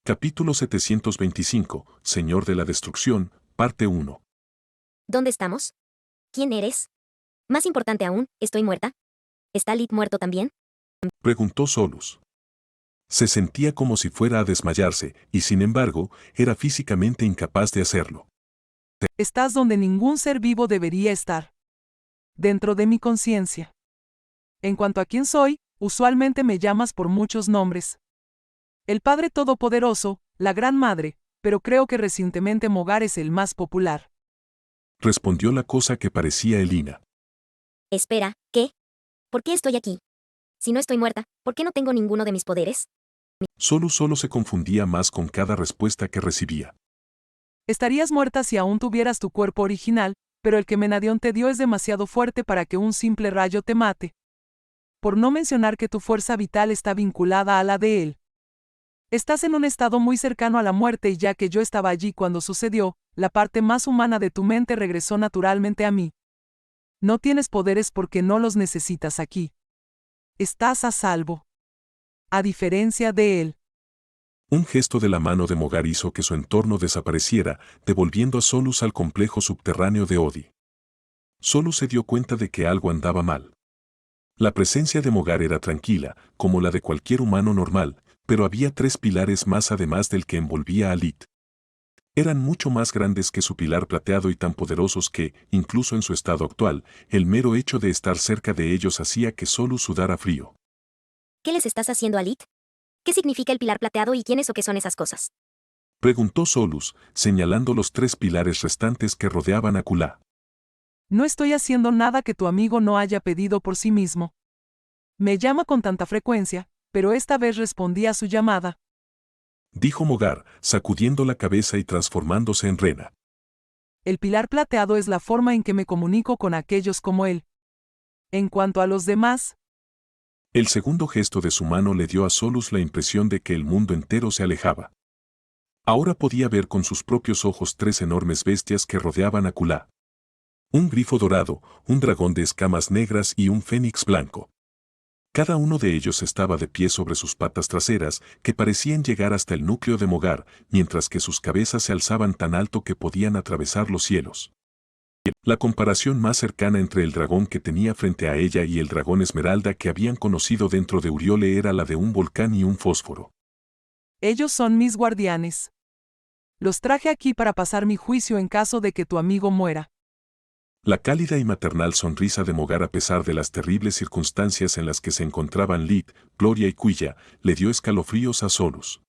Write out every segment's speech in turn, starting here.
Capítulo 725, Señor de la Destrucción, parte 1. ¿Dónde estamos? ¿Quién eres? Más importante aún, ¿estoy muerta? ¿Está Lid muerto también? Preguntó Solus. Se sentía como si fuera a desmayarse, y sin embargo, era físicamente incapaz de hacerlo. Estás donde ningún ser vivo debería estar. Dentro de mi conciencia. En cuanto a quién soy, usualmente me llamas por muchos nombres. El Padre Todopoderoso, la Gran Madre, pero creo que recientemente Mogar es el más popular. Respondió la cosa que parecía Elina. Espera, ¿qué? ¿Por qué estoy aquí? Si no estoy muerta, ¿por qué no tengo ninguno de mis poderes? Solus solo se confundía más con cada respuesta que recibía. Estarías muerta si aún tuvieras tu cuerpo original, pero el que Menadión te dio es demasiado fuerte para que un simple rayo te mate. Por no mencionar que tu fuerza vital está vinculada a la de él. Estás en un estado muy cercano a la muerte y ya que yo estaba allí cuando sucedió, la parte más humana de tu mente regresó naturalmente a mí. No tienes poderes porque no los necesitas aquí. Estás a salvo. A diferencia de él. Un gesto de la mano de Mogar hizo que su entorno desapareciera, devolviendo a Solus al complejo subterráneo de Odi. Solus se dio cuenta de que algo andaba mal. La presencia de Mogar era tranquila, como la de cualquier humano normal, pero había tres pilares más además del que envolvía a Lit. Eran mucho más grandes que su pilar plateado y tan poderosos que, incluso en su estado actual, el mero hecho de estar cerca de ellos hacía que Solus sudara frío. ¿Qué les estás haciendo a Lid? ¿Qué significa el pilar plateado y quiénes o qué son esas cosas? Preguntó Solus, señalando los tres pilares restantes que rodeaban a Kula. No estoy haciendo nada que tu amigo no haya pedido por sí mismo. Me llama con tanta frecuencia, pero esta vez respondí a su llamada. Dijo Mogar, sacudiendo la cabeza y transformándose en rena. El pilar plateado es la forma en que me comunico con aquellos como él. En cuanto a los demás, El segundo gesto de su mano le dio a Solus la impresión de que el mundo entero se alejaba. Ahora podía ver con sus propios ojos tres enormes bestias que rodeaban a Kula. Un grifo dorado, un dragón de escamas negras y un fénix blanco. Cada uno de ellos estaba de pie sobre sus patas traseras, que parecían llegar hasta el núcleo de Mogar, mientras que sus cabezas se alzaban tan alto que podían atravesar los cielos. La comparación más cercana entre el dragón que tenía frente a ella y el dragón esmeralda que habían conocido dentro de Uriole era la de un volcán y un fósforo. ellos son mis guardianes. Los traje aquí para pasar mi juicio en caso de que tu amigo muera. La cálida y maternal sonrisa de Mogar a pesar de las terribles circunstancias en las que se encontraban Lit, Gloria y Quilla, le dio escalofríos a Solus.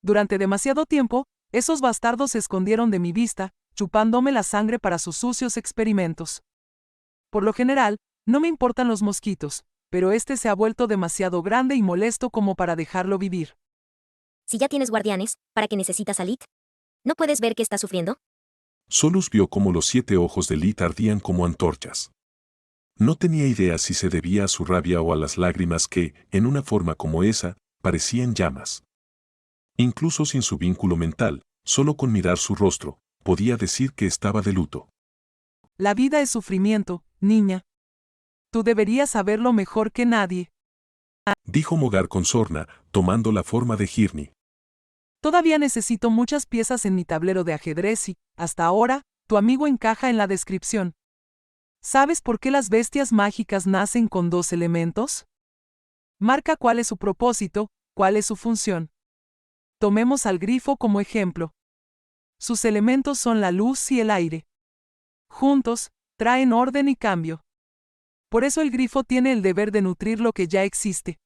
Durante demasiado tiempo, esos bastardos se escondieron de mi vista, chupándome la sangre para sus sucios experimentos. Por lo general, no me importan los mosquitos, pero este se ha vuelto demasiado grande y molesto como para dejarlo vivir. Si ya tienes guardianes, ¿para qué necesitas a Lid? ¿No puedes ver que está sufriendo? Solus vio cómo los 7 ojos de Lit ardían como antorchas. No tenía idea si se debía a su rabia o a las lágrimas que, en una forma como esa, parecían llamas. Incluso sin su vínculo mental, solo con mirar su rostro, podía decir que estaba de luto. La vida es sufrimiento, niña. Tú deberías saberlo mejor que nadie. Dijo Mogar con sorna, tomando la forma de Girni. Todavía necesito muchas piezas en mi tablero de ajedrez y, hasta ahora, tu amigo encaja en la descripción. ¿Sabes por qué las bestias mágicas nacen con 2 elementos? Marca cuál es su propósito, cuál es su función. Tomemos al grifo como ejemplo. Sus elementos son la luz y el aire. Juntos, traen orden y cambio. Por eso el grifo tiene el deber de nutrir lo que ya existe.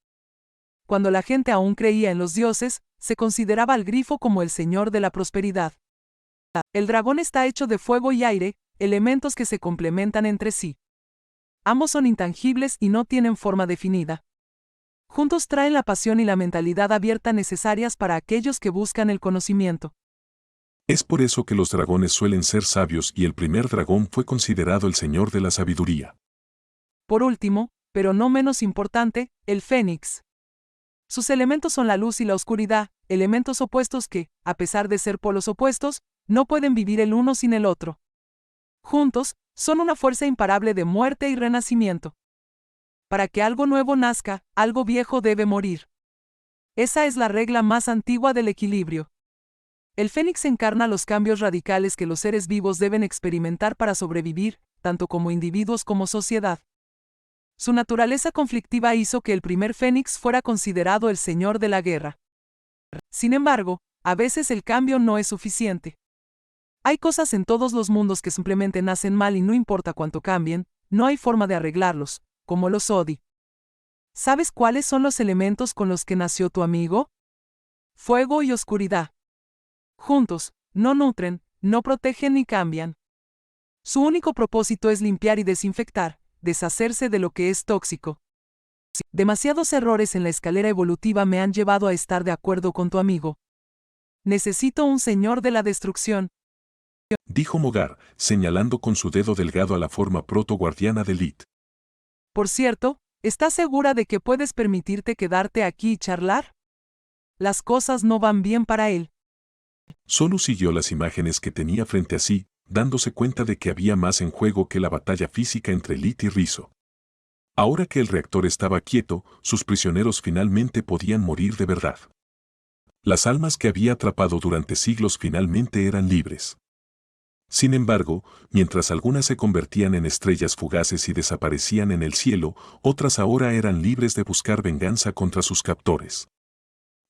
Cuando la gente aún creía en los dioses, se consideraba al grifo como el señor de la prosperidad. El dragón está hecho de fuego y aire, elementos que se complementan entre sí. Ambos son intangibles y no tienen forma definida. Juntos traen la pasión y la mentalidad abierta necesarias para aquellos que buscan el conocimiento. Es por eso que los dragones suelen ser sabios y el primer dragón fue considerado el señor de la sabiduría. Por último, pero no menos importante, el fénix. Sus elementos son la luz y la oscuridad, elementos opuestos que, a pesar de ser polos opuestos, no pueden vivir el uno sin el otro. Juntos, son una fuerza imparable de muerte y renacimiento. Para que algo nuevo nazca, algo viejo debe morir. Esa es la regla más antigua del equilibrio. El Fénix encarna los cambios radicales que los seres vivos deben experimentar para sobrevivir, tanto como individuos como sociedad. Su naturaleza conflictiva hizo que el primer Fénix fuera considerado el señor de la guerra. Sin embargo, a veces el cambio no es suficiente. Hay cosas en todos los mundos que simplemente nacen mal y no importa cuánto cambien, no hay forma de arreglarlos, como los Odi. ¿Sabes cuáles son los elementos con los que nació tu amigo? Fuego y oscuridad. Juntos, no nutren, no protegen ni cambian. Su único propósito es limpiar y desinfectar, deshacerse de lo que es tóxico. Demasiados errores en la escalera evolutiva me han llevado a estar de acuerdo con tu amigo. Necesito un señor de la destrucción, dijo Mogar, señalando con su dedo delgado a la forma proto-guardiana de Lit. Por cierto, ¿estás segura de que puedes permitirte quedarte aquí y charlar? Las cosas no van bien para él. Solo siguió las imágenes que tenía frente a sí, dándose cuenta de que había más en juego que la batalla física entre Lit y Rizzo. Ahora que el reactor estaba quieto, sus prisioneros finalmente podían morir de verdad. Las almas que había atrapado durante siglos finalmente eran libres. Sin embargo, mientras algunas se convertían en estrellas fugaces y desaparecían en el cielo, otras ahora eran libres de buscar venganza contra sus captores.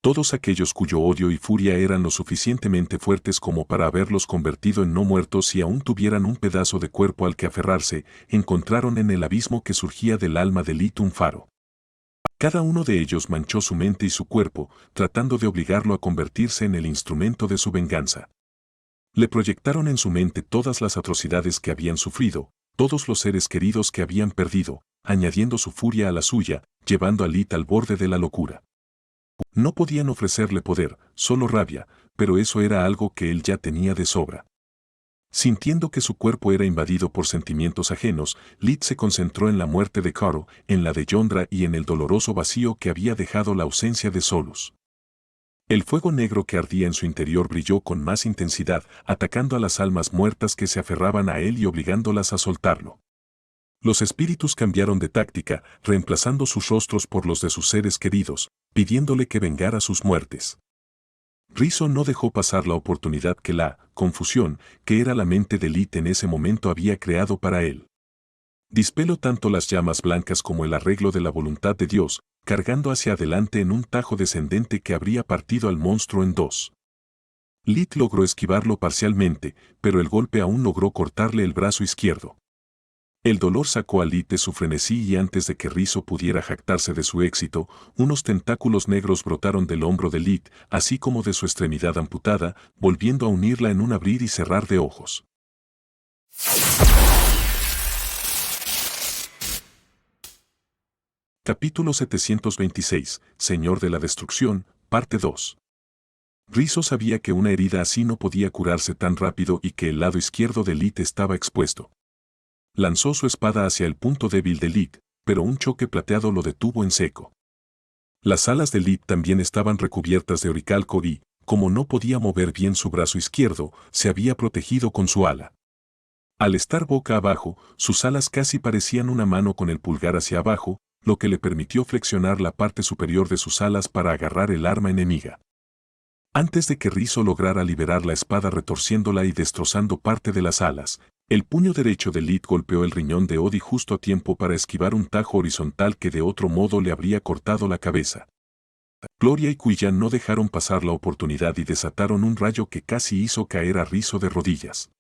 Todos aquellos cuyo odio y furia eran lo suficientemente fuertes como para haberlos convertido en no muertos y aún tuvieran un pedazo de cuerpo al que aferrarse, encontraron en el abismo que surgía del alma de Lit un faro. Cada uno de ellos manchó su mente y su cuerpo, tratando de obligarlo a convertirse en el instrumento de su venganza. Le proyectaron en su mente todas las atrocidades que habían sufrido, todos los seres queridos que habían perdido, añadiendo su furia a la suya, llevando a Lit al borde de la locura. No podían ofrecerle poder, solo rabia, pero eso era algo que él ya tenía de sobra. Sintiendo que su cuerpo era invadido por sentimientos ajenos, Lit se concentró en la muerte de Caro, en la de Yondra y en el doloroso vacío que había dejado la ausencia de Solus. El fuego negro que ardía en su interior brilló con más intensidad, atacando a las almas muertas que se aferraban a él y obligándolas a soltarlo. Los espíritus cambiaron de táctica, reemplazando sus rostros por los de sus seres queridos, pidiéndole que vengara sus muertes. Rizzo no dejó pasar la oportunidad que la confusión, que era la mente de Lit en ese momento había creado para él. Dispeló tanto las llamas blancas como el arreglo de la voluntad de Dios, cargando hacia adelante en un tajo descendente que habría partido al monstruo en dos. Lit logró esquivarlo parcialmente, pero el golpe aún logró cortarle el brazo izquierdo. El dolor sacó a Lit de su frenesí y antes de que Rizzo pudiera jactarse de su éxito, unos tentáculos negros brotaron del hombro de Lit, así como de su extremidad amputada, volviendo a unirla en un abrir y cerrar de ojos. Capítulo 726, Señor de la Destrucción, parte 2. Rizzo sabía que una herida así no podía curarse tan rápido y que el lado izquierdo de Lit estaba expuesto. Lanzó su espada hacia el punto débil de Lit, pero un choque plateado lo detuvo en seco. Las alas de Lit también estaban recubiertas de oricalco y, como no podía mover bien su brazo izquierdo, se había protegido con su ala. Al estar boca abajo, sus alas casi parecían una mano con el pulgar hacia abajo, lo que le permitió flexionar la parte superior de sus alas para agarrar el arma enemiga. Antes de que Rizzo lograra liberar la espada retorciéndola y destrozando parte de las alas, el puño derecho de Lit golpeó el riñón de Odi justo a tiempo para esquivar un tajo horizontal que de otro modo le habría cortado la cabeza. Gloria y Quillan no dejaron pasar la oportunidad y desataron un rayo que casi hizo caer a Rizzo de rodillas.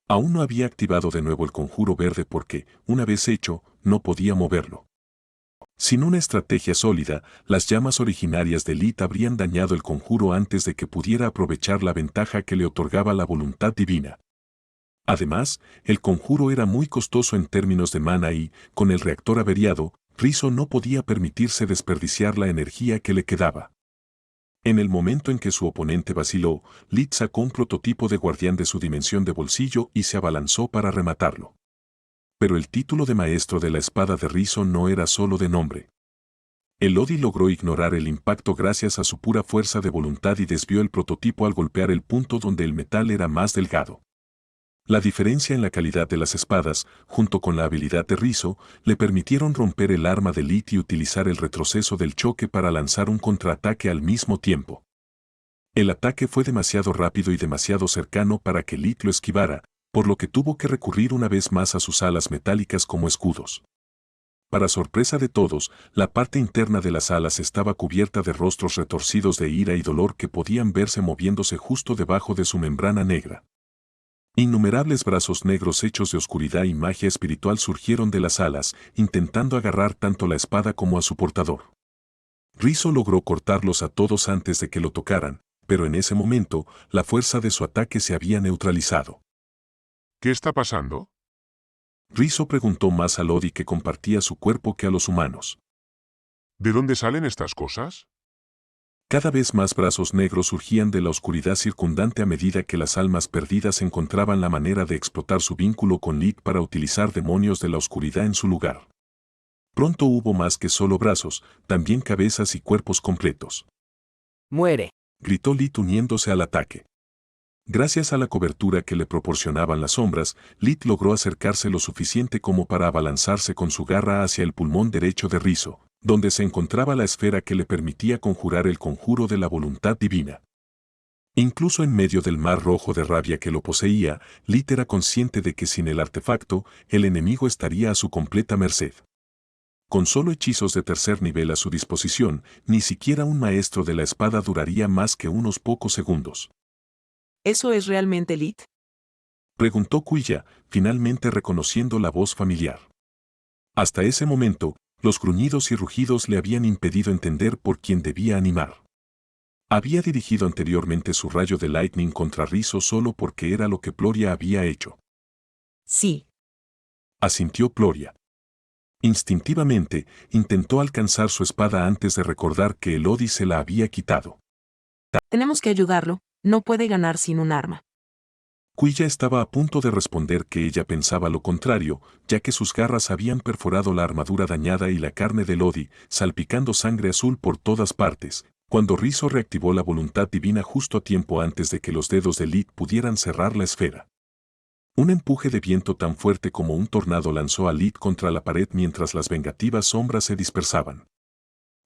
Aún no había activado de nuevo el conjuro verde porque, una vez hecho, no podía moverlo. Sin una estrategia sólida, las llamas originarias de Lit habrían dañado el conjuro antes de que pudiera aprovechar la ventaja que le otorgaba la voluntad divina. Además, el conjuro era muy costoso en términos de mana y, con el reactor averiado, Rizzo no podía permitirse desperdiciar la energía que le quedaba. En el momento en que su oponente vaciló, Lit sacó un prototipo de guardián de su dimensión de bolsillo y se abalanzó para rematarlo. Pero el título de maestro de la espada de Rizzo no era solo de nombre. El Odi logró ignorar el impacto gracias a su pura fuerza de voluntad y desvió el prototipo al golpear el punto donde el metal era más delgado. La diferencia en la calidad de las espadas, junto con la habilidad de Rizzo, le permitieron romper el arma de Lit y utilizar el retroceso del choque para lanzar un contraataque al mismo tiempo. El ataque fue demasiado rápido y demasiado cercano para que Lit lo esquivara, por lo que tuvo que recurrir una vez más a sus alas metálicas como escudos. Para sorpresa de todos, la parte interna de las alas estaba cubierta de rostros retorcidos de ira y dolor que podían verse moviéndose justo debajo de su membrana negra. Innumerables brazos negros hechos de oscuridad y magia espiritual surgieron de las alas, intentando agarrar tanto la espada como a su portador. Rizzo logró cortarlos a todos antes de que lo tocaran, pero en ese momento, la fuerza de su ataque se había neutralizado. ¿Qué está pasando? Rizzo preguntó más a Lodi, que compartía su cuerpo, que a los humanos. ¿De dónde salen estas cosas? Cada vez más brazos negros surgían de la oscuridad circundante a medida que las almas perdidas encontraban la manera de explotar su vínculo con Lit para utilizar demonios de la oscuridad en su lugar. Pronto hubo más que solo brazos, también cabezas y cuerpos completos. Muere. Gritó Lit uniéndose al ataque. Gracias a la cobertura que le proporcionaban las sombras, Lit logró acercarse lo suficiente como para abalanzarse con su garra hacia el pulmón derecho de Rizzo, donde se encontraba la esfera que le permitía conjurar el conjuro de la voluntad divina. Incluso en medio del mar rojo de rabia que lo poseía, Lit era consciente de que sin el artefacto, el enemigo estaría a su completa merced. Con solo hechizos de tercer nivel a su disposición, ni siquiera un maestro de la espada duraría más que unos pocos segundos. ¿Eso es realmente Lit? Preguntó Quilla, finalmente reconociendo la voz familiar. Hasta ese momento, los gruñidos y rugidos le habían impedido entender por quién debía animar. Había dirigido anteriormente su rayo de lightning contra Rizzo solo porque era lo que Ploria había hecho. Sí. Asintió Ploria. Instintivamente, intentó alcanzar su espada antes de recordar que Elodie se la había quitado. Tenemos que ayudarlo, no puede ganar sin un arma. Quilla estaba a punto de responder que ella pensaba lo contrario, ya que sus garras habían perforado la armadura dañada y la carne de Elodie, salpicando sangre azul por todas partes, cuando Rizzo reactivó la voluntad divina justo a tiempo antes de que los dedos de Lit pudieran cerrar la esfera. Un empuje de viento tan fuerte como un tornado lanzó a Lit contra la pared mientras las vengativas sombras se dispersaban.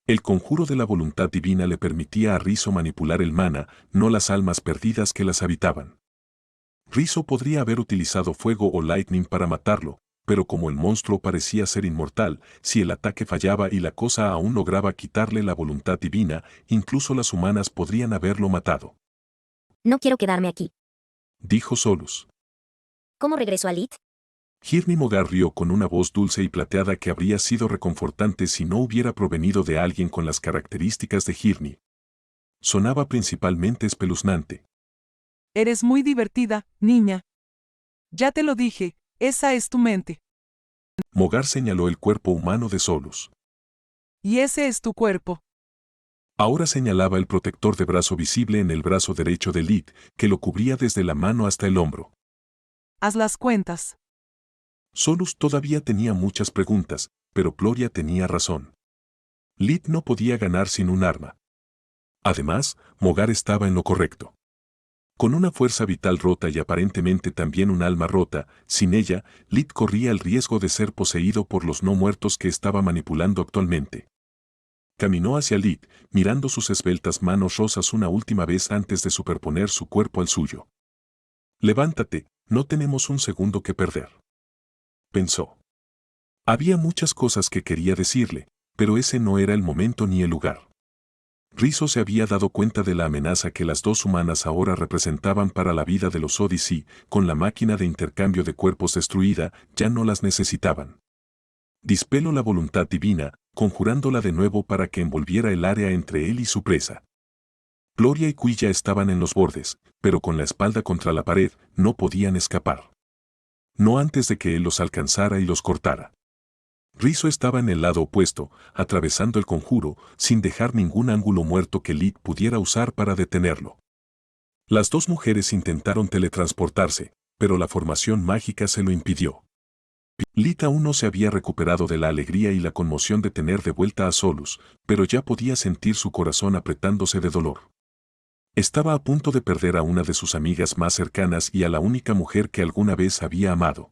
El conjuro de la voluntad divina le permitía a Rizzo manipular el mana, no las almas perdidas que las habitaban. Rizzo podría haber utilizado fuego o lightning para matarlo, pero como el monstruo parecía ser inmortal, si el ataque fallaba y la cosa aún lograba quitarle la voluntad divina, incluso las humanas podrían haberlo matado. No quiero quedarme aquí. Dijo Solus. ¿Cómo regreso a Lit? Hirni Mogar rió con una voz dulce y plateada que habría sido reconfortante si no hubiera provenido de alguien con las características de Hirni. Sonaba principalmente espeluznante. Eres muy divertida, niña. Ya te lo dije, esa es tu mente. Mogar señaló el cuerpo humano de Solus. Y ese es tu cuerpo. Ahora señalaba el protector de brazo visible en el brazo derecho de Lit, que lo cubría desde la mano hasta el hombro. Haz las cuentas. Solus todavía tenía muchas preguntas, pero Ploria tenía razón. Lit no podía ganar sin un arma. Además, Mogar estaba en lo correcto. Con una fuerza vital rota y aparentemente también un alma rota, sin ella, Lit corría el riesgo de ser poseído por los no muertos que estaba manipulando actualmente. Caminó hacia Lit, mirando sus esbeltas manos rosas una última vez antes de superponer su cuerpo al suyo. Levántate, no tenemos un segundo que perder. Pensó. Había muchas cosas que quería decirle, pero ese no era el momento ni el lugar. Rizzo se había dado cuenta de la amenaza que las dos humanas ahora representaban para la vida de los Odyssey, con la máquina de intercambio de cuerpos destruida, ya no las necesitaban. Dispeló la voluntad divina, conjurándola de nuevo para que envolviera el área entre él y su presa. Ploria y Quilla estaban en los bordes, pero con la espalda contra la pared, no podían escapar. No antes de que él los alcanzara y los cortara. Rizzo estaba en el lado opuesto, atravesando el conjuro, sin dejar ningún ángulo muerto que Lit pudiera usar para detenerlo. Las dos mujeres intentaron teletransportarse, pero la formación mágica se lo impidió. Lit aún no se había recuperado de la alegría y la conmoción de tener de vuelta a Solus, pero ya podía sentir su corazón apretándose de dolor. Estaba a punto de perder a una de sus amigas más cercanas y a la única mujer que alguna vez había amado.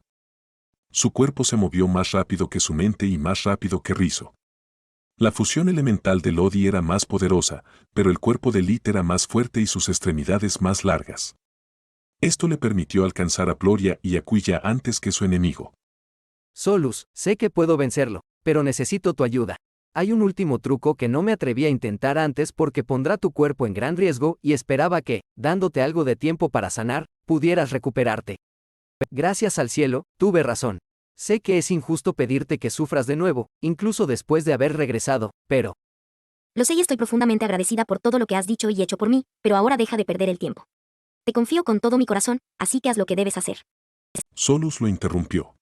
Su cuerpo se movió más rápido que su mente y más rápido que Rizzo. La fusión elemental de Lodi era más poderosa, pero el cuerpo de Lit era más fuerte y sus extremidades más largas. Esto le permitió alcanzar a Ploria y a Quilla antes que su enemigo. Solus, sé que puedo vencerlo, pero necesito tu ayuda. Hay un último truco que no me atreví a intentar antes porque pondrá tu cuerpo en gran riesgo y esperaba que, dándote algo de tiempo para sanar, pudieras recuperarte. Gracias al cielo, tuve razón. Sé que es injusto pedirte que sufras de nuevo, incluso después de haber regresado, pero... Lo sé y estoy profundamente agradecida por todo lo que has dicho y hecho por mí, pero ahora deja de perder el tiempo. Te confío con todo mi corazón, así que haz lo que debes hacer. Solus lo interrumpió.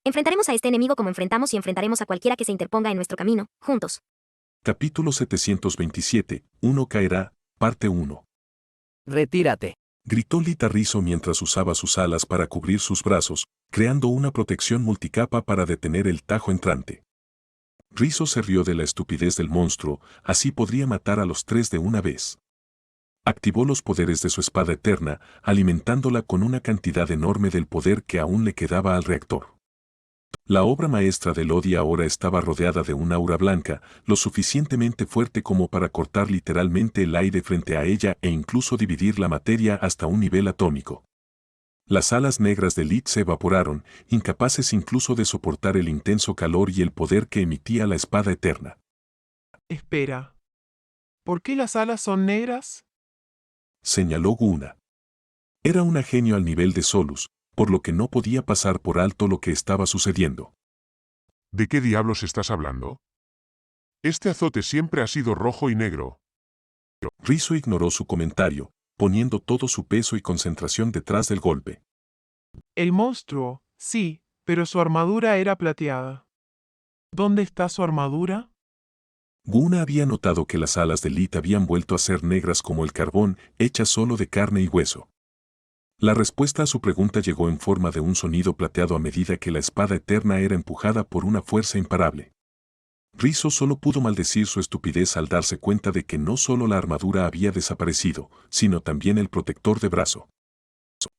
Enfrentaremos a este enemigo como enfrentamos y enfrentaremos a cualquiera que se interponga en nuestro camino, juntos. Capítulo 727, Uno caerá, parte 1. Retírate. Gritó Lit a Rizzo mientras usaba sus alas para cubrir sus brazos, creando una protección multicapa para detener el tajo entrante. Rizzo se rió de la estupidez del monstruo, así podría matar a los tres de una vez. Activó los poderes de su espada eterna, alimentándola con una cantidad enorme del poder que aún le quedaba al reactor. La obra maestra de Lodi ahora estaba rodeada de una aura blanca, lo suficientemente fuerte como para cortar literalmente el aire frente a ella e incluso dividir la materia hasta un nivel atómico. Las alas negras de Lit se evaporaron, incapaces incluso de soportar el intenso calor y el poder que emitía la espada eterna. Espera. ¿Por qué las alas son negras? Señaló Guna. Era un genio al nivel de Solus, por lo que no podía pasar por alto lo que estaba sucediendo. ¿De qué diablos estás hablando? Este azote siempre ha sido rojo y negro. Rizzo ignoró su comentario, poniendo todo su peso y concentración detrás del golpe. El monstruo, sí, pero su armadura era plateada. ¿Dónde está su armadura? Guna había notado que las alas de Lit habían vuelto a ser negras como el carbón, hechas solo de carne y hueso. La respuesta a su pregunta llegó en forma de un sonido plateado a medida que la espada eterna era empujada por una fuerza imparable. Rizzo solo pudo maldecir su estupidez al darse cuenta de que no solo la armadura había desaparecido, sino también el protector de brazo.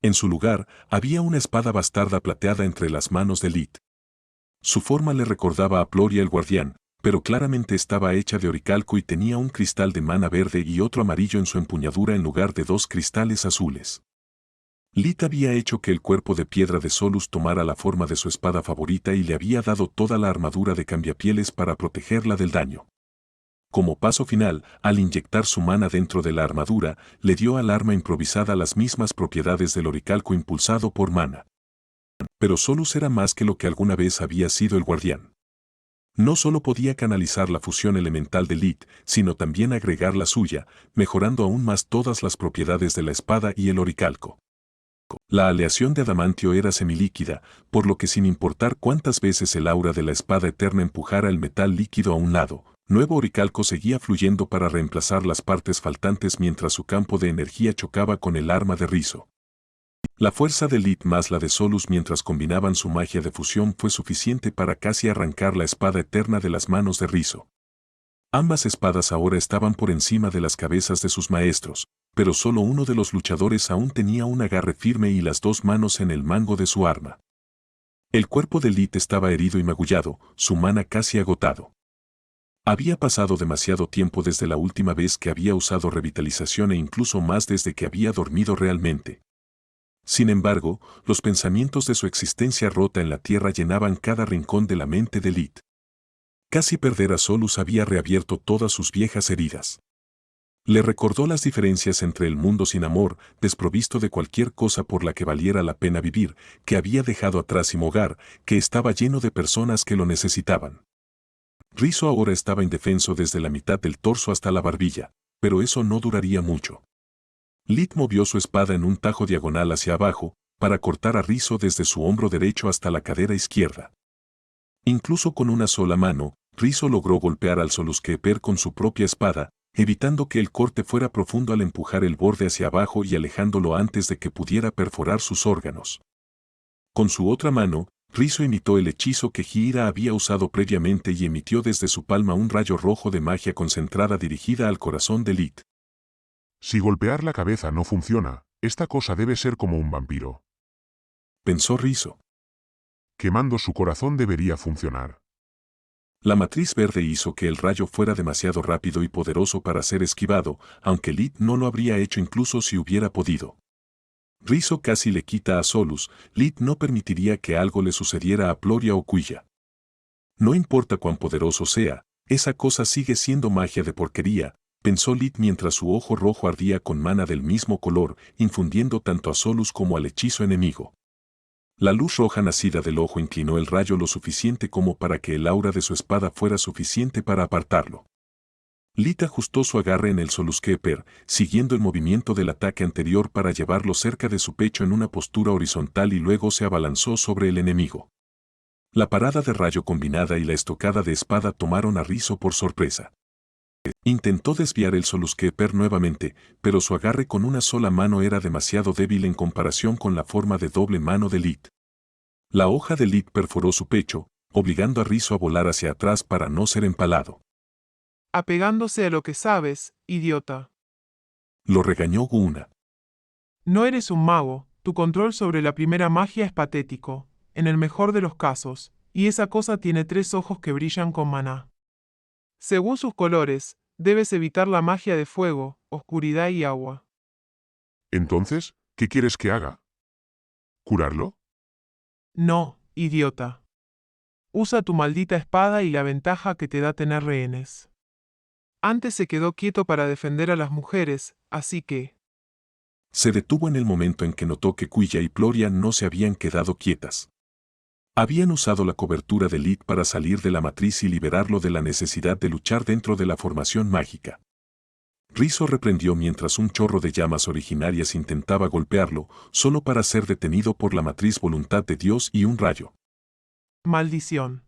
En su lugar, había una espada bastarda plateada entre las manos de Lit. Su forma le recordaba a Ploria el guardián, pero claramente estaba hecha de oricalco y tenía un cristal de mana verde y otro amarillo en su empuñadura en lugar de dos cristales azules. Lit había hecho que el cuerpo de piedra de Solus tomara la forma de su espada favorita y le había dado toda la armadura de cambiapieles para protegerla del daño. Como paso final, al inyectar su mana dentro de la armadura, le dio al arma improvisada las mismas propiedades del oricalco impulsado por mana. Pero Solus era más que lo que alguna vez había sido el guardián. No solo podía canalizar la fusión elemental de Lit, sino también agregar la suya, mejorando aún más todas las propiedades de la espada y el oricalco. La aleación de adamantio era semilíquida, por lo que sin importar cuántas veces el aura de la espada eterna empujara el metal líquido a un lado, nuevo oricalco seguía fluyendo para reemplazar las partes faltantes mientras su campo de energía chocaba con el arma de Rizzo. La fuerza de Lit más la de Solus mientras combinaban su magia de fusión fue suficiente para casi arrancar la espada eterna de las manos de Rizzo. Ambas espadas ahora estaban por encima de las cabezas de sus maestros, pero solo uno de los luchadores aún tenía un agarre firme y las dos manos en el mango de su arma. El cuerpo de Lit estaba herido y magullado, su mana casi agotado. Había pasado demasiado tiempo desde la última vez que había usado revitalización e incluso más desde que había dormido realmente. Sin embargo, los pensamientos de su existencia rota en la tierra llenaban cada rincón de la mente de Lit. Casi perder a Solus había reabierto todas sus viejas heridas. Le recordó las diferencias entre el mundo sin amor, desprovisto de cualquier cosa por la que valiera la pena vivir, que había dejado atrás sin hogar, que estaba lleno de personas que lo necesitaban. Rizzo ahora estaba indefenso desde la mitad del torso hasta la barbilla, pero eso no duraría mucho. Lit movió su espada en un tajo diagonal hacia abajo, para cortar a Rizzo desde su hombro derecho hasta la cadera izquierda. Incluso con una sola mano, Rizzo logró golpear al Soluskeper con su propia espada, evitando que el corte fuera profundo al empujar el borde hacia abajo y alejándolo antes de que pudiera perforar sus órganos. Con su otra mano, Rizzo imitó el hechizo que Hira había usado previamente y emitió desde su palma un rayo rojo de magia concentrada dirigida al corazón de Lit. Si golpear la cabeza no funciona, esta cosa debe ser como un vampiro. Pensó Rizzo. Quemando su corazón debería funcionar. La matriz verde hizo que el rayo fuera demasiado rápido y poderoso para ser esquivado, aunque Lid no lo habría hecho incluso si hubiera podido. Rizzo casi le quita a Solus, Lid no permitiría que algo le sucediera a Ploria o Quilla. No importa cuán poderoso sea, esa cosa sigue siendo magia de porquería, pensó Lid mientras su ojo rojo ardía con mana del mismo color, infundiendo tanto a Solus como al hechizo enemigo. La luz roja nacida del ojo inclinó el rayo lo suficiente como para que el aura de su espada fuera suficiente para apartarlo. Lid ajustó su agarre en el Soluskeeper, siguiendo el movimiento del ataque anterior para llevarlo cerca de su pecho en una postura horizontal y luego se abalanzó sobre el enemigo. La parada de rayo combinada y la estocada de espada tomaron a Rizzo por sorpresa. Intentó desviar el Soluskeeper nuevamente, pero su agarre con una sola mano era demasiado débil en comparación con la forma de doble mano de Lid. La hoja de Lid perforó su pecho, obligando a Rizzo a volar hacia atrás para no ser empalado. Apegándose a lo que sabes, idiota. Lo regañó Guna. No eres un mago, tu control sobre la primera magia es patético, en el mejor de los casos, y esa cosa tiene 3 ojos que brillan con maná. Según sus colores, debes evitar la magia de fuego, oscuridad y agua. Entonces, ¿qué quieres que haga? ¿Curarlo? No, idiota. Usa tu maldita espada y la ventaja que te da tener rehenes. Antes se quedó quieto para defender a las mujeres, así que... Se detuvo en el momento en que notó que Quilla y Ploria no se habían quedado quietas. Habían usado la cobertura de Lid para salir de la matriz y liberarlo de la necesidad de luchar dentro de la formación mágica. Rizzo reprendió mientras un chorro de llamas originarias intentaba golpearlo, solo para ser detenido por la matriz voluntad de Dios y un rayo. Maldición.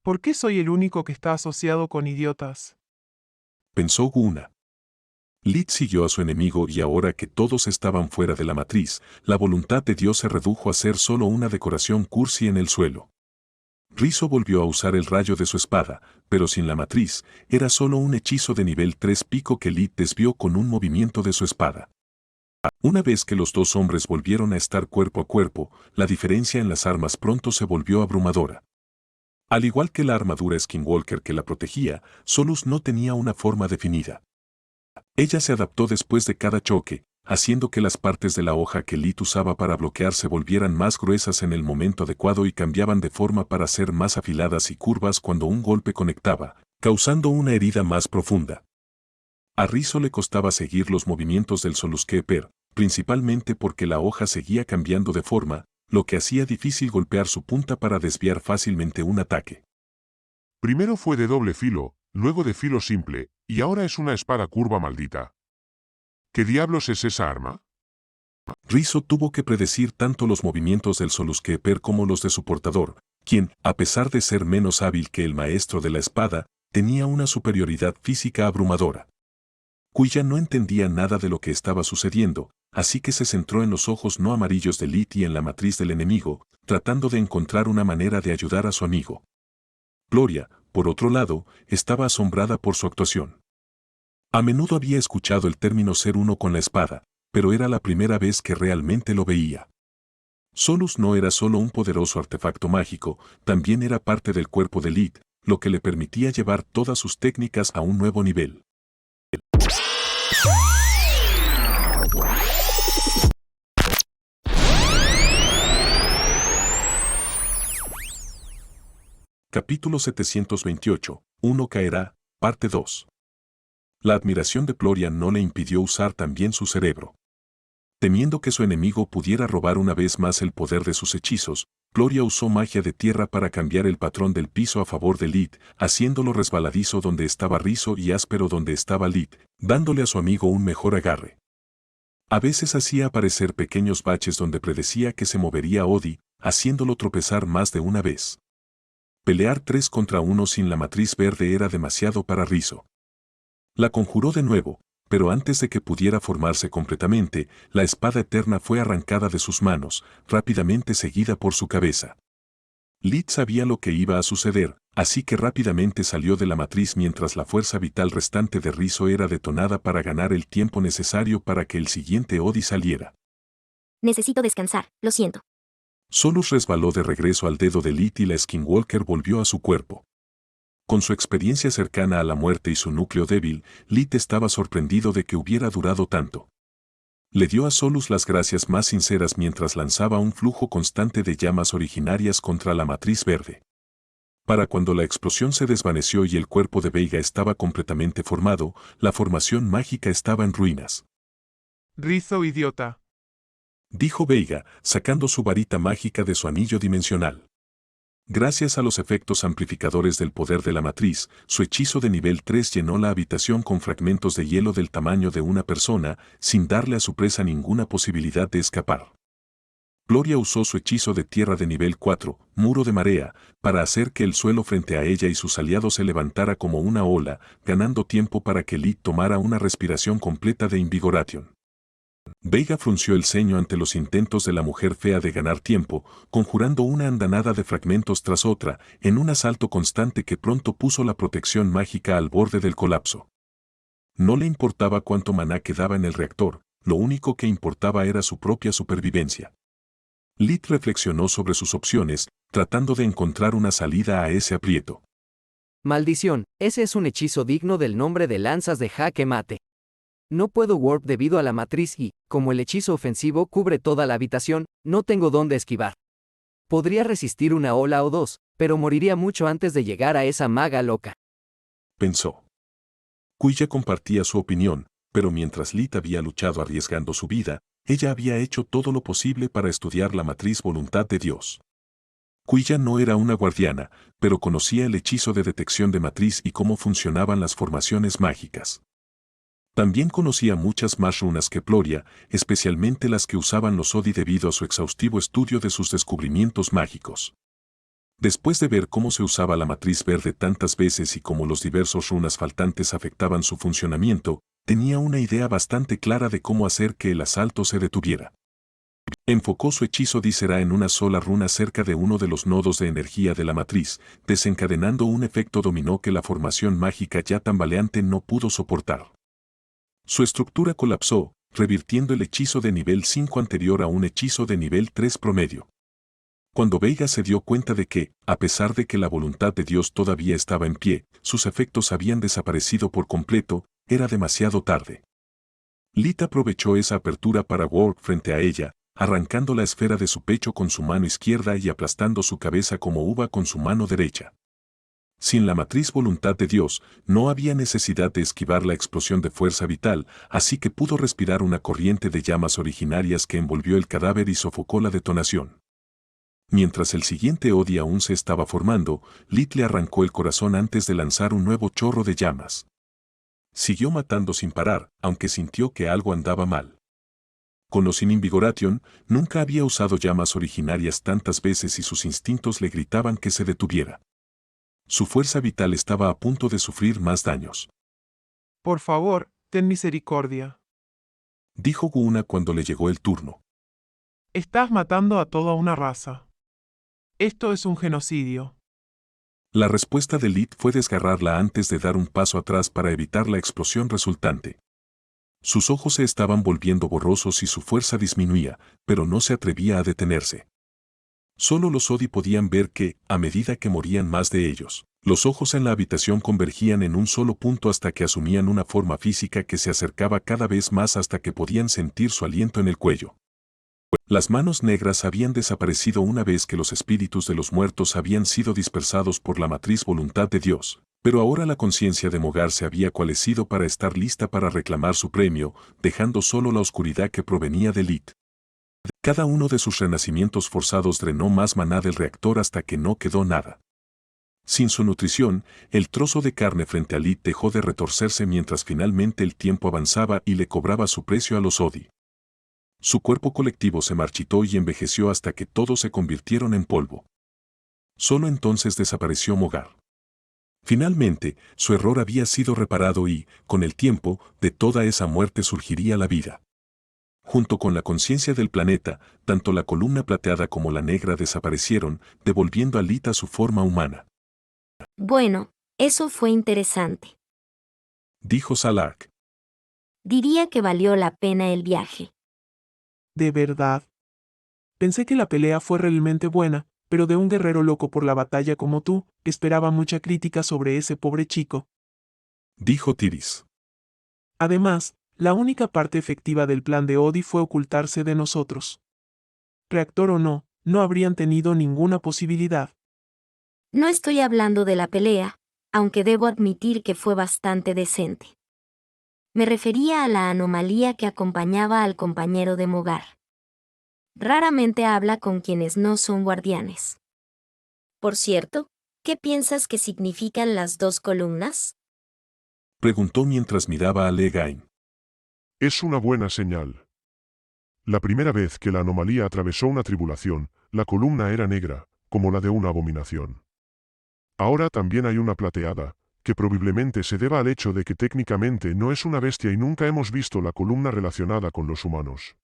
¿Por qué soy el único que está asociado con idiotas? Pensó Guna. Lid siguió a su enemigo y ahora que todos estaban fuera de la matriz, la voluntad de Dios se redujo a ser solo una decoración cursi en el suelo. Rizzo volvió a usar el rayo de su espada, pero sin la matriz, era solo un hechizo de nivel 3 pico que Lid desvió con un movimiento de su espada. Una vez que los dos hombres volvieron a estar cuerpo a cuerpo, la diferencia en las armas pronto se volvió abrumadora. Al igual que la armadura Skinwalker que la protegía, Solus no tenía una forma definida. Ella se adaptó después de cada choque, haciendo que las partes de la hoja que Lid usaba para bloquear se volvieran más gruesas en el momento adecuado y cambiaban de forma para ser más afiladas y curvas cuando un golpe conectaba, causando una herida más profunda. A Rizzo le costaba seguir los movimientos del Soluskeeper, principalmente porque la hoja seguía cambiando de forma, lo que hacía difícil golpear su punta para desviar fácilmente un ataque. Primero fue de doble filo, luego de filo simple, y ahora es una espada curva maldita. ¿Qué diablos es esa arma? Rizzo tuvo que predecir tanto los movimientos del Soluskeeper como los de su portador, quien, a pesar de ser menos hábil que el maestro de la espada, tenía una superioridad física abrumadora. Quilla no entendía nada de lo que estaba sucediendo, así que se centró en los ojos no amarillos de Lid y en la matriz del enemigo, tratando de encontrar una manera de ayudar a su amigo. Ploria, por otro lado, estaba asombrada por su actuación. A menudo había escuchado el término ser uno con la espada, pero era la primera vez que realmente lo veía. Solus no era solo un poderoso artefacto mágico, también era parte del cuerpo de Lid, lo que le permitía llevar todas sus técnicas a un nuevo nivel. Capítulo 728, Uno caerá, parte 2. La admiración de Ploria no le impidió usar también su cerebro. Temiendo que su enemigo pudiera robar una vez más el poder de sus hechizos, Ploria usó magia de tierra para cambiar el patrón del piso a favor de Lid, haciéndolo resbaladizo donde estaba Rizzo y áspero donde estaba Lid, dándole a su amigo un mejor agarre. A veces hacía aparecer pequeños baches donde predecía que se movería Odi, haciéndolo tropezar más de una vez. Pelear 3 contra 1 sin la matriz verde era demasiado para Rizzo. La conjuró de nuevo, pero antes de que pudiera formarse completamente, la espada eterna fue arrancada de sus manos, rápidamente seguida por su cabeza. Lit sabía lo que iba a suceder, así que rápidamente salió de la matriz mientras la fuerza vital restante de Rizzo era detonada para ganar el tiempo necesario para que el siguiente Odi saliera. Necesito descansar, lo siento. Solus resbaló de regreso al dedo de Lit y la Skinwalker volvió a su cuerpo. Con su experiencia cercana a la muerte y su núcleo débil, Lit estaba sorprendido de que hubiera durado tanto. Le dio a Solus las gracias más sinceras mientras lanzaba un flujo constante de llamas originarias contra la matriz verde. Para cuando la explosión se desvaneció y el cuerpo de Veiga estaba completamente formado, la formación mágica estaba en ruinas. Rizzo, idiota. Dijo Veiga, sacando su varita mágica de su anillo dimensional. Gracias a los efectos amplificadores del poder de la matriz, su hechizo de nivel 3 llenó la habitación con fragmentos de hielo del tamaño de una persona, sin darle a su presa ninguna posibilidad de escapar. Gloria usó su hechizo de tierra de nivel 4, muro de marea, para hacer que el suelo frente a ella y sus aliados se levantara como una ola, ganando tiempo para que Lit tomara una respiración completa de Invigoration. Veiga frunció el ceño ante los intentos de la mujer fea de ganar tiempo, conjurando una andanada de fragmentos tras otra, en un asalto constante que pronto puso la protección mágica al borde del colapso. No le importaba cuánto maná quedaba en el reactor, lo único que importaba era su propia supervivencia. Lit reflexionó sobre sus opciones, tratando de encontrar una salida a ese aprieto. Maldición, ese es un hechizo digno del nombre de lanzas de jaque mate. No puedo warp debido a la matriz y, como el hechizo ofensivo cubre toda la habitación, no tengo dónde esquivar. Podría resistir una ola o dos, pero moriría mucho antes de llegar a esa maga loca. Pensó. Quilla compartía su opinión, pero mientras Lit había luchado arriesgando su vida, ella había hecho todo lo posible para estudiar la matriz voluntad de Dios. Quilla no era una guardiana, pero conocía el hechizo de detección de matriz y cómo funcionaban las formaciones mágicas. También conocía muchas más runas que Ploria, especialmente las que usaban los Odi debido a su exhaustivo estudio de sus descubrimientos mágicos. Después de ver cómo se usaba la matriz verde tantas veces y cómo los diversos runas faltantes afectaban su funcionamiento, tenía una idea bastante clara de cómo hacer que el asalto se detuviera. Enfocó su hechizo Dísera en una sola runa cerca de uno de los nodos de energía de la matriz, desencadenando un efecto dominó que la formación mágica ya tambaleante no pudo soportar. Su estructura colapsó, revirtiendo el hechizo de nivel 5 anterior a un hechizo de nivel 3 promedio. Cuando Veiga se dio cuenta de que, a pesar de que la voluntad de Dios todavía estaba en pie, sus efectos habían desaparecido por completo, era demasiado tarde. Lit aprovechó esa apertura para warp frente a ella, arrancando la esfera de su pecho con su mano izquierda y aplastando su cabeza como uva con su mano derecha. Sin la matriz voluntad de Dios, no había necesidad de esquivar la explosión de fuerza vital, así que pudo respirar una corriente de llamas originarias que envolvió el cadáver y sofocó la detonación. Mientras el siguiente Odi aún se estaba formando, Lit le arrancó el corazón antes de lanzar un nuevo chorro de llamas. Siguió matando sin parar, aunque sintió que algo andaba mal. Con o sin Invigoration, nunca había usado llamas originarias tantas veces y sus instintos le gritaban que se detuviera. Su fuerza vital estaba a punto de sufrir más daños. Por favor, ten misericordia. Dijo Guna cuando le llegó el turno. Estás matando a toda una raza. Esto es un genocidio. La respuesta de Lit fue desgarrarla antes de dar un paso atrás para evitar la explosión resultante. Sus ojos se estaban volviendo borrosos y su fuerza disminuía, pero no se atrevía a detenerse. Solo los Odi podían ver que, a medida que morían más de ellos, los ojos en la habitación convergían en un solo punto hasta que asumían una forma física que se acercaba cada vez más hasta que podían sentir su aliento en el cuello. Las manos negras habían desaparecido una vez que los espíritus de los muertos habían sido dispersados por la matriz voluntad de Dios, pero ahora la conciencia de Mogar se había coalescido para estar lista para reclamar su premio, dejando solo la oscuridad que provenía de Lit. Cada uno de sus renacimientos forzados drenó más maná del reactor hasta que no quedó nada. Sin su nutrición, el trozo de carne frente a Lit dejó de retorcerse mientras finalmente el tiempo avanzaba y le cobraba su precio a los Odi. Su cuerpo colectivo se marchitó y envejeció hasta que todos se convirtieron en polvo. Solo entonces desapareció Mogar. Finalmente, su error había sido reparado y, con el tiempo, de toda esa muerte surgiría la vida. Junto con la conciencia del planeta, tanto la columna plateada como la negra desaparecieron, devolviendo a Lita su forma humana. Bueno, eso fue interesante. Dijo Salark. Diría que valió la pena el viaje. De verdad. Pensé que la pelea fue realmente buena, pero de un guerrero loco por la batalla como tú, esperaba mucha crítica sobre ese pobre chico. Dijo Tidis. Además, la única parte efectiva del plan de Odi fue ocultarse de nosotros. Reactor o no, no habrían tenido ninguna posibilidad. No estoy hablando de la pelea, aunque debo admitir que fue bastante decente. Me refería a la anomalía que acompañaba al compañero de Mogar. Raramente habla con quienes no son guardianes. Por cierto, ¿qué piensas que significan las 2 columnas? Preguntó mientras miraba a Legain. Es una buena señal. La primera vez que la anomalía atravesó una tribulación, la columna era negra, como la de una abominación. Ahora también hay una plateada, que probablemente se deba al hecho de que técnicamente no es una bestia y nunca hemos visto la columna relacionada con los humanos.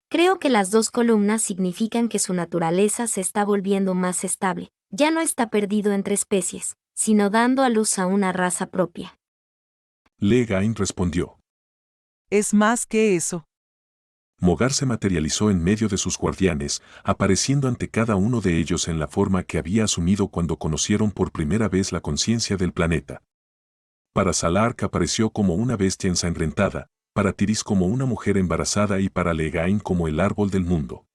Creo que las 2 columnas significan que su naturaleza se está volviendo más estable. Ya no está perdido entre especies, sino dando a luz a una raza propia. Legain respondió. Es más que eso. Mogar se materializó en medio de sus guardianes, apareciendo ante cada uno de ellos en la forma que había asumido cuando conocieron por primera vez la conciencia del planeta. Para Salark apareció como una bestia ensangrentada, para Tidis como una mujer embarazada y para Legain como el árbol del mundo.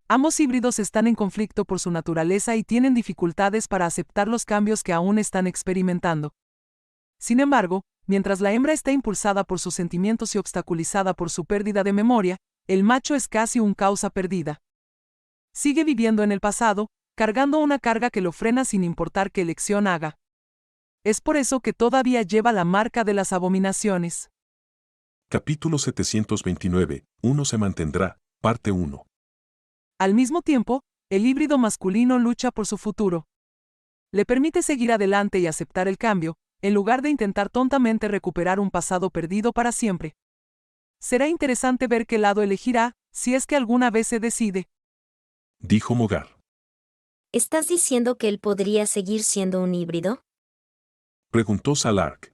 Ambos híbridos están en conflicto por su naturaleza y tienen dificultades para aceptar los cambios que aún están experimentando. Sin embargo, mientras la hembra está impulsada por sus sentimientos y obstaculizada por su pérdida de memoria, el macho es casi un causa perdida. Sigue viviendo en el pasado, cargando una carga que lo frena sin importar qué elección haga. Es por eso que todavía lleva la marca de las abominaciones. Capítulo 729, Uno se mantendrá, parte 1. Al mismo tiempo, el híbrido masculino lucha por su futuro. Le permite seguir adelante y aceptar el cambio, en lugar de intentar tontamente recuperar un pasado perdido para siempre. Será interesante ver qué lado elegirá, si es que alguna vez se decide. Dijo Mogar. ¿Estás diciendo que él podría seguir siendo un híbrido? Preguntó Salark.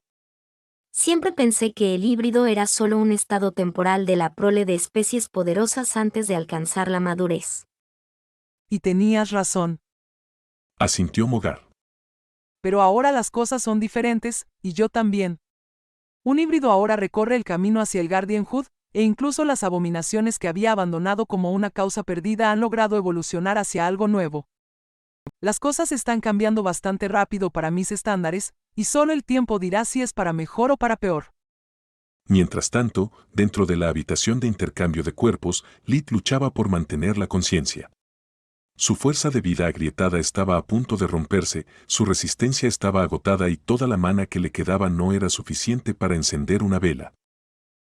Siempre pensé que el híbrido era solo un estado temporal de la prole de especies poderosas antes de alcanzar la madurez. Y tenías razón. Asintió Mogar. Pero ahora las cosas son diferentes, y yo también. Un híbrido ahora recorre el camino hacia el Guardianhood, e incluso las abominaciones que había abandonado como una causa perdida han logrado evolucionar hacia algo nuevo. Las cosas están cambiando bastante rápido para mis estándares, y solo el tiempo dirá si es para mejor o para peor. Mientras tanto, dentro de la habitación de intercambio de cuerpos, Lit luchaba por mantener la conciencia. Su fuerza de vida agrietada estaba a punto de romperse, su resistencia estaba agotada y toda la mana que le quedaba no era suficiente para encender una vela.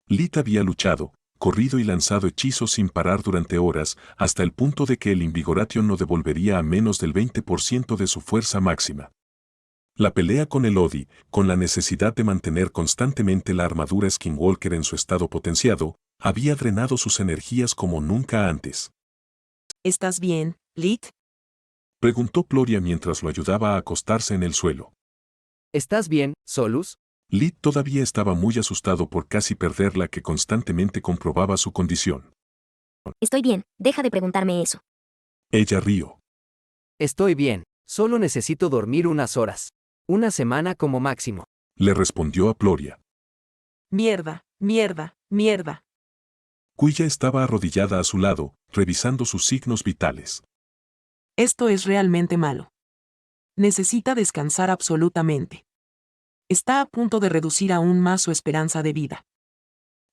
Lit había luchado, corrido y lanzado hechizos sin parar durante horas, hasta el punto de que el Invigoration no devolvería a menos del 20% de su fuerza máxima. La pelea con el Odi, con la necesidad de mantener constantemente la armadura Skinwalker en su estado potenciado, había drenado sus energías como nunca antes. ¿Estás bien, Lit? Preguntó Ploria mientras lo ayudaba a acostarse en el suelo. ¿Estás bien, Solus? Lit todavía estaba muy asustado por casi perderla que constantemente comprobaba su condición. Estoy bien, deja de preguntarme eso. Ella rió. Estoy bien, solo necesito dormir unas horas. Una semana como máximo. Le respondió a Ploria. Mierda, mierda, mierda. Quilla estaba arrodillada a su lado, revisando sus signos vitales. Esto es realmente malo. Necesita descansar absolutamente. Está a punto de reducir aún más su esperanza de vida.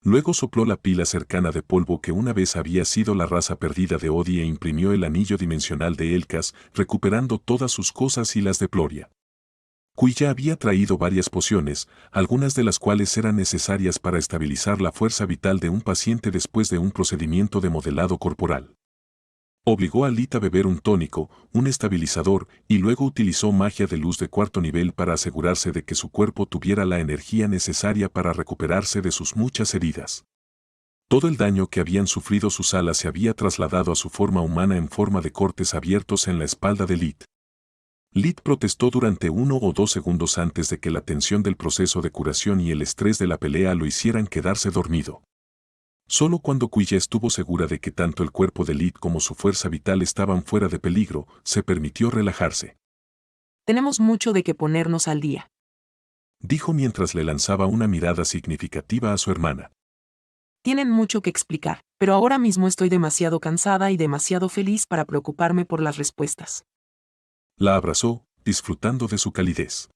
Luego sopló la pila cercana de polvo que una vez había sido la raza perdida de Odi e imprimió el anillo dimensional de Elcas, recuperando todas sus cosas y las de Ploria. Quilla había traído varias pociones, algunas de las cuales eran necesarias para estabilizar la fuerza vital de un paciente después de un procedimiento de modelado corporal. Obligó a Lit a beber un tónico, un estabilizador, y luego utilizó magia de luz de 4º nivel para asegurarse de que su cuerpo tuviera la energía necesaria para recuperarse de sus muchas heridas. Todo el daño que habían sufrido sus alas se había trasladado a su forma humana en forma de cortes abiertos en la espalda de Lid. Lid protestó durante 1 o 2 segundos antes de que la tensión del proceso de curación y el estrés de la pelea lo hicieran quedarse dormido. Solo cuando Quilla estuvo segura de que tanto el cuerpo de Lid como su fuerza vital estaban fuera de peligro, se permitió relajarse. Tenemos mucho de qué ponernos al día. Dijo mientras le lanzaba una mirada significativa a su hermana. Tienen mucho que explicar, pero ahora mismo estoy demasiado cansada y demasiado feliz para preocuparme por las respuestas. La abrazó, disfrutando de su calidez.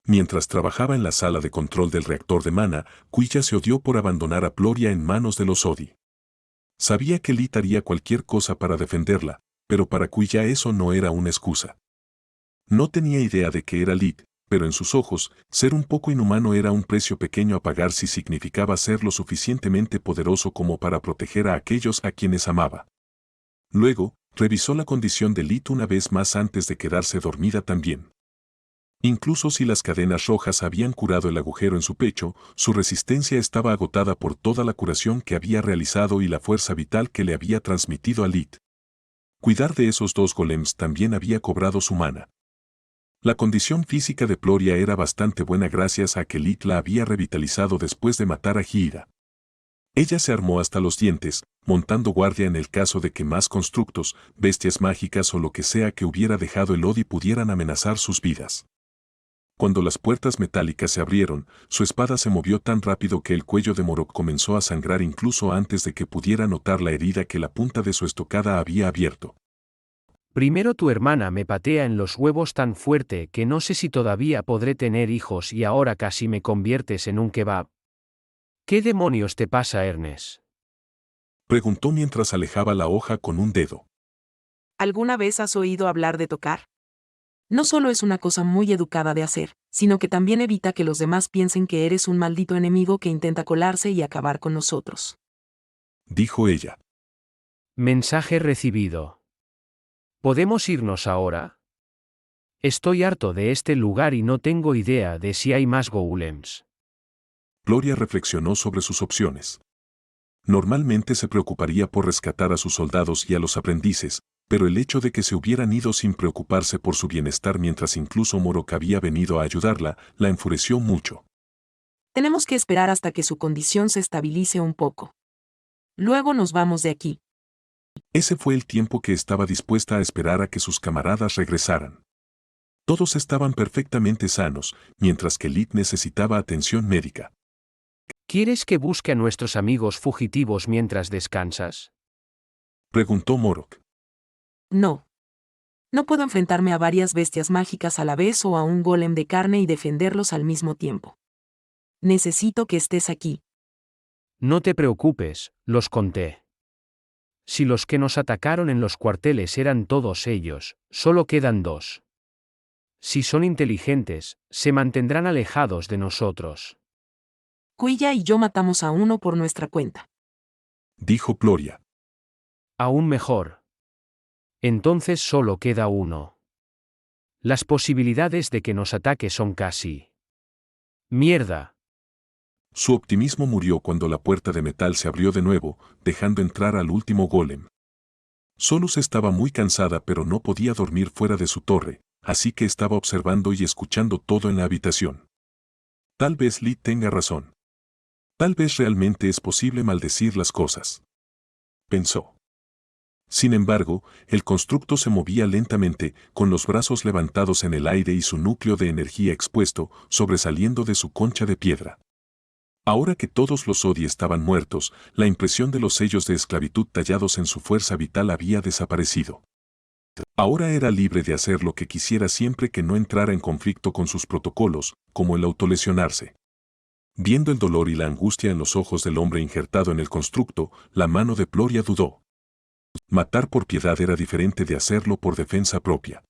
Mientras trabajaba en la sala de control del reactor de mana, Quilla se odió por abandonar a Ploria en manos de los Odi. Sabía que Lid haría cualquier cosa para defenderla, pero para Quilla eso no era una excusa. No tenía idea de que era Lid, pero en sus ojos, ser un poco inhumano era un precio pequeño a pagar si significaba ser lo suficientemente poderoso como para proteger a aquellos a quienes amaba. Luego, revisó la condición de Lid una vez más antes de quedarse dormida también. Incluso si las cadenas rojas habían curado el agujero en su pecho, su resistencia estaba agotada por toda la curación que había realizado y la fuerza vital que le había transmitido a Lid. Cuidar de esos 2 golems también había cobrado su mana. La condición física de Ploria era bastante buena gracias a que Lid la había revitalizado después de matar a Gira. Ella se armó hasta los dientes, montando guardia en el caso de que más constructos, bestias mágicas o lo que sea que hubiera dejado el Odi pudieran amenazar sus vidas. Cuando las puertas metálicas se abrieron, su espada se movió tan rápido que el cuello de Morok comenzó a sangrar incluso antes de que pudiera notar la herida que la punta de su estocada había abierto. Primero tu hermana me patea en los huevos tan fuerte que no sé si todavía podré tener hijos y ahora casi me conviertes en un kebab. ¿Qué demonios te pasa, Ernest? Preguntó mientras alejaba la hoja con un dedo. ¿Alguna vez has oído hablar de tocar? No solo es una cosa muy educada de hacer, sino que también evita que los demás piensen que eres un maldito enemigo que intenta colarse y acabar con nosotros. Dijo ella. Mensaje recibido. ¿Podemos irnos ahora? Estoy harto de este lugar y no tengo idea de si hay más golems. Ploria reflexionó sobre sus opciones. Normalmente se preocuparía por rescatar a sus soldados y a los aprendices, pero el hecho de que se hubieran ido sin preocuparse por su bienestar mientras incluso Morok había venido a ayudarla, la enfureció mucho. Tenemos que esperar hasta que su condición se estabilice un poco. Luego nos vamos de aquí. Ese fue el tiempo que estaba dispuesta a esperar a que sus camaradas regresaran. Todos estaban perfectamente sanos, mientras que Lid necesitaba atención médica. ¿Quieres que busque a nuestros amigos fugitivos mientras descansas? Preguntó Morok. No. No puedo enfrentarme a varias bestias mágicas a la vez o a un golem de carne y defenderlos al mismo tiempo. Necesito que estés aquí. No te preocupes, los conté. Si los que nos atacaron en los cuarteles eran todos ellos, solo quedan 2. Si son inteligentes, se mantendrán alejados de nosotros. Quilla y yo matamos a uno por nuestra cuenta. Dijo Ploria. Aún mejor. Entonces solo queda 1. Las posibilidades de que nos ataque son casi... ¡Mierda! Su optimismo murió cuando la puerta de metal se abrió de nuevo, dejando entrar al último golem. Solus estaba muy cansada pero no podía dormir fuera de su torre, así que estaba observando y escuchando todo en la habitación. Tal vez Lid tenga razón. Tal vez realmente es posible maldecir las cosas. Pensó. Sin embargo, el constructo se movía lentamente, con los brazos levantados en el aire y su núcleo de energía expuesto, sobresaliendo de su concha de piedra. Ahora que todos los Odi estaban muertos, la impresión de los sellos de esclavitud tallados en su fuerza vital había desaparecido. Ahora era libre de hacer lo que quisiera siempre que no entrara en conflicto con sus protocolos, como el autolesionarse. Viendo el dolor y la angustia en los ojos del hombre injertado en el constructo, la mano de Ploria dudó. Matar por piedad era diferente de hacerlo por defensa propia.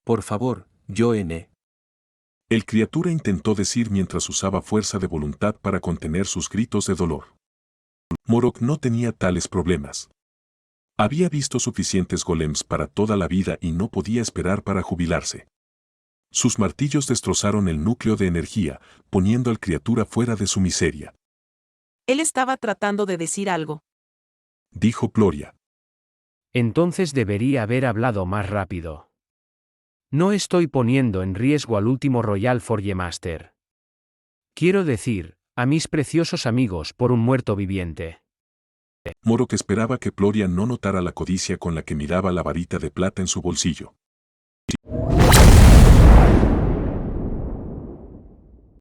Por favor, Joene. El criatura intentó decir mientras usaba fuerza de voluntad para contener sus gritos de dolor. Morok no tenía tales problemas. Había visto suficientes golems para toda la vida y no podía esperar para jubilarse. Sus martillos destrozaron el núcleo de energía, poniendo al criatura fuera de su miseria. Él estaba tratando de decir algo. Dijo Gloria. Entonces debería haber hablado más rápido. No estoy poniendo en riesgo al último Royal Forgemaster. Quiero decir, a mis preciosos amigos por un muerto viviente. Morok esperaba que Gloria no notara la codicia con la que miraba la varita de plata en su bolsillo.